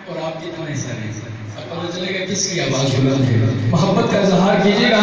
اور آپ کتنے سارے اب پتہ چلے گا کس کی آواز بلند ہے. محبت کا اظہار کیجیے گا.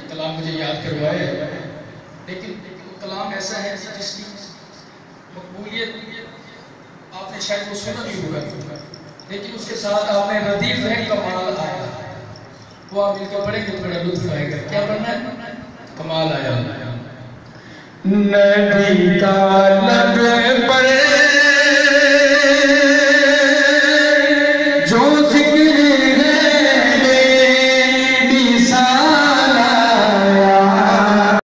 کلام مجھے یاد کروائے لیکن کلام ایسا ہے جس کی مقبولیت آپ نے شاید وہ سنا بھی ہوگا لیکن اس کے ساتھ آپ نے ردیف ذہن کا معنی آیا وہ آپ مل کے پڑھیں گے بڑا لطف آئے گا. کیا پڑھنا ہے؟ کمال آیا. نبی کا لب پر